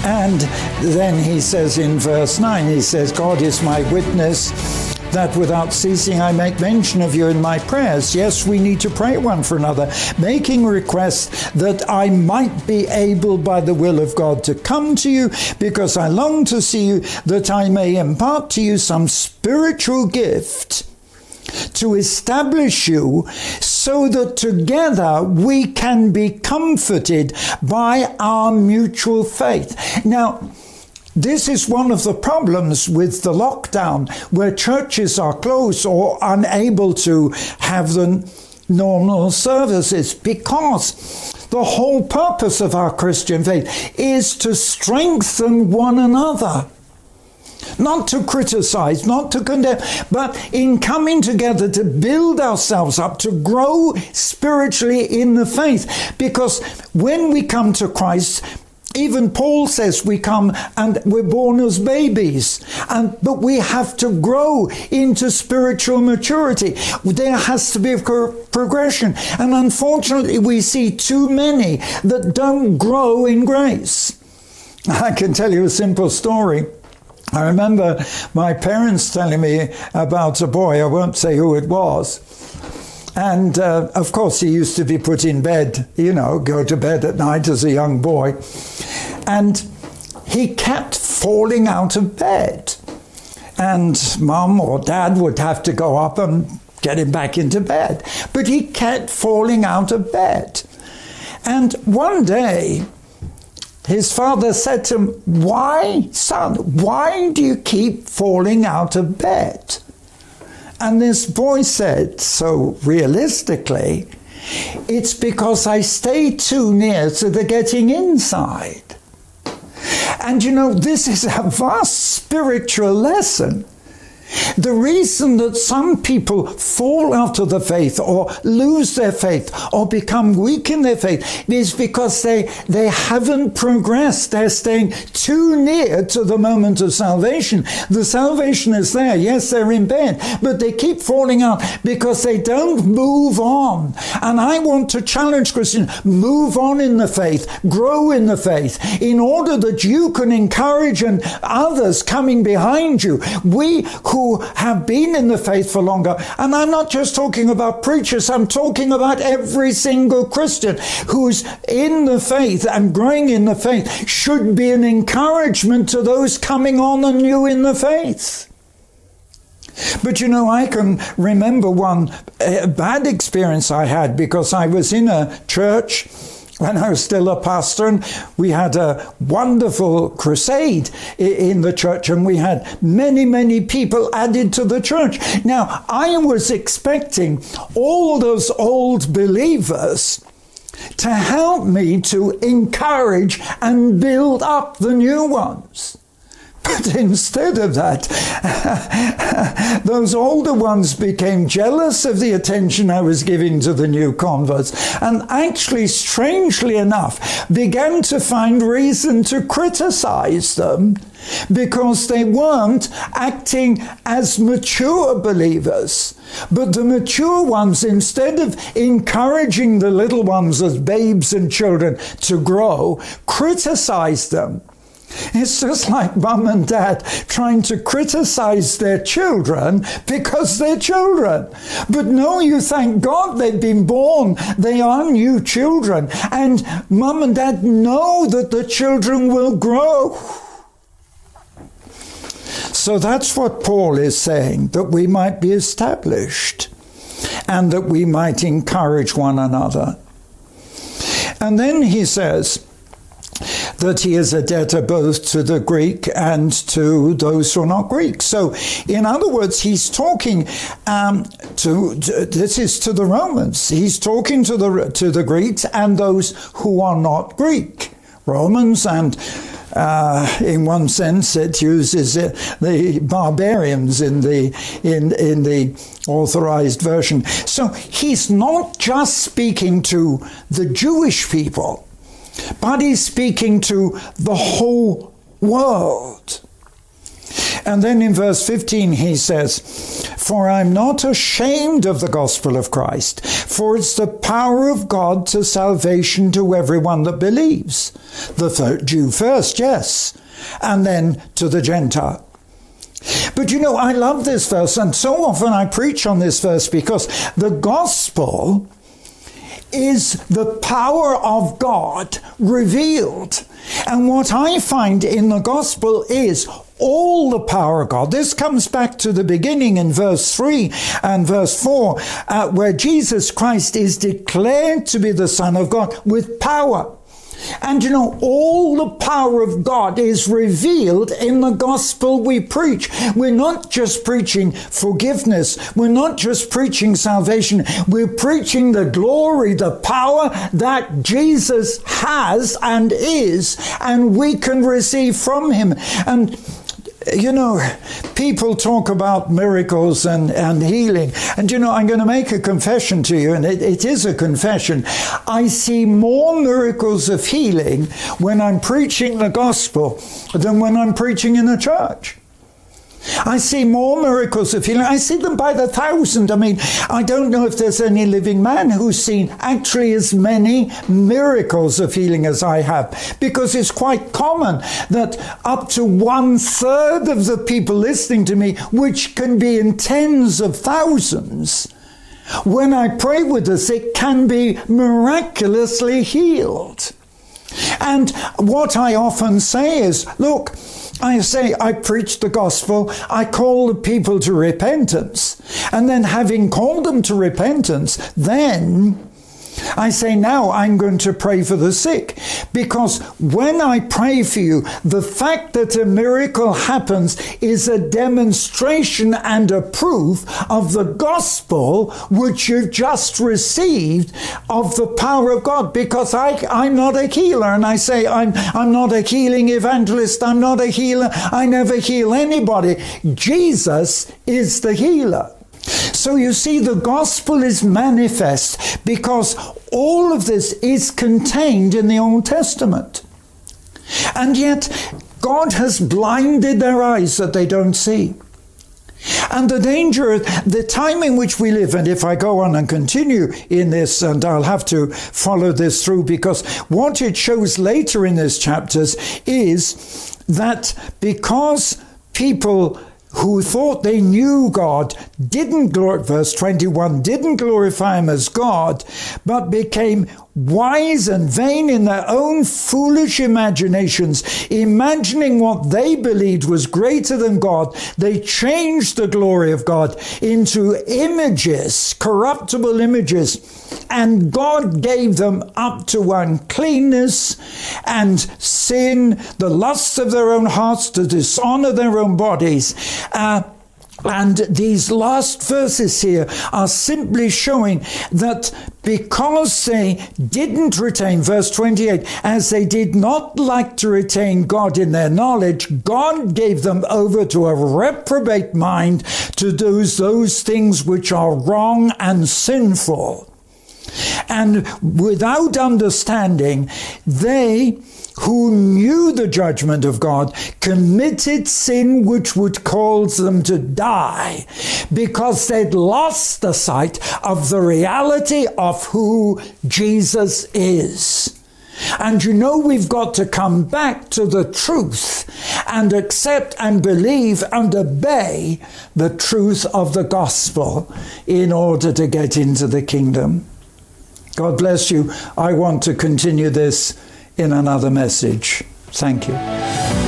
And then he says in verse 9, he says, God is my witness that without ceasing I make mention of you in my prayers. Yes, we need to pray one for another, making request that I might be able by the will of God to come to you, because I long to see you, that I may impart to you some spiritual gift to establish you, so that together we can be comforted by our mutual faith. Now, this is one of the problems with the lockdown, where churches are closed or unable to have the normal services, because the whole purpose of our Christian faith is to strengthen one another. Not to criticize, not to condemn, but in coming together to build ourselves up, to grow spiritually in the faith. Because when we come to Christ, even Paul says we come and we're born as babies, but we have to grow into spiritual maturity. There has to be a progression. And unfortunately, we see too many that don't grow in grace. I can tell you a simple story. I remember my parents telling me about a boy, I won't say who it was. And of course, he used to be put in bed, go to bed at night as a young boy. And he kept falling out of bed. And mum or dad would have to go up and get him back into bed. But he kept falling out of bed. And one day, his father said to him, "Why, son, why do you keep falling out of bed?" And this boy said, so realistically, "It's because I stay too near to the getting inside." And this is a vast spiritual lesson. The reason that some people fall out of the faith or lose their faith or become weak in their faith is because they haven't progressed. They're staying too near to the moment of salvation. The salvation is there. Yes, they're in bed, but they keep falling out because they don't move on. And I want to challenge Christians, move on in the faith, grow in the faith, in order that you can encourage and others coming behind you. We who have been in the faith for longer, and I'm not just talking about preachers, I'm talking about every single Christian who's in the faith and growing in the faith, should be an encouragement to those coming on anew in the faith. But I can remember one bad experience I had, because I was in a church when I was still a pastor, and we had a wonderful crusade in the church, and we had many, many people added to the church. Now, I was expecting all those old believers to help me to encourage and build up the new ones. But instead of that, those older ones became jealous of the attention I was giving to the new converts, and actually, strangely enough, began to find reason to criticize them because they weren't acting as mature believers. But the mature ones, instead of encouraging the little ones as babes and children to grow, criticized them. It's just like mum and dad trying to criticize their children because they're children. But no, you thank God they've been born. They are new children. And mum and dad know that the children will grow. So that's what Paul is saying, that we might be established and that we might encourage one another. And then he says that he is a debtor both to the Greek and to those who are not Greek. So, in other words, he's talking this is to the Romans. He's talking to the Greeks and those who are not Greek. Romans, and in one sense it uses the barbarians in the authorized version. So he's not just speaking to the Jewish people, but he's speaking to the whole world. And then in verse 15 he says, for I'm not ashamed of the gospel of Christ, for it's the power of God to salvation to everyone that believes. The Jew first, yes, and then to the Gentile. But you know, I love this verse, and so often I preach on this verse because the gospel is the power of God revealed. And what I find in the gospel is all the power of God. This comes back to the beginning in verse 3 and verse 4, where Jesus Christ is declared to be the Son of God with power. And you know, all the power of God is revealed in the gospel we preach. We're not just preaching forgiveness. We're not just preaching salvation. We're preaching the glory, the power that Jesus has and is, and we can receive from him. And you know, people talk about miracles and healing. And you know, I'm going to make a confession to you, and it is a confession. I see more miracles of healing when I'm preaching the gospel than when I'm preaching in a church. I see more miracles of healing. I see them by the thousand. I mean, I don't know if there's any living man who's seen actually as many miracles of healing as I have, because it's quite common that up to 1/3 of the people listening to me, which can be in tens of thousands, when I pray with the sick, can be miraculously healed. And what I often say is, look, I preach the gospel, I call the people to repentance, and then having called them to repentance, then I say, now I'm going to pray for the sick. Because when I pray for you, the fact that a miracle happens is a demonstration and a proof of the gospel which you've just received of the power of God. Because I'm not a healer, and I say I'm not a healing evangelist, I'm not a healer, I never heal anybody. Jesus is the healer. So you see, the gospel is manifest because all of this is contained in the Old Testament. And yet, God has blinded their eyes that they don't see. And the danger, the time in which we live, and if I go on and continue in this, and I'll have to follow this through, because what it shows later in these chapters is that because people who thought they knew God verse 21, didn't glorify him as God, but became wise and vain in their own foolish imaginations, imagining what they believed was greater than God. They changed the glory of God into images, corruptible images, and God gave them up to uncleanness and sin, the lusts of their own hearts, to dishonor their own bodies. And these last verses here are simply showing that because they didn't retain, verse 28, as they did not like to retain God in their knowledge, God gave them over to a reprobate mind to do those things which are wrong and sinful. And without understanding, they who knew the judgment of God committed sin which would cause them to die, because they'd lost the sight of the reality of who Jesus is. And you know, we've got to come back to the truth and accept and believe and obey the truth of the gospel in order to get into the kingdom. God bless you. I want to continue this in another message. Thank you.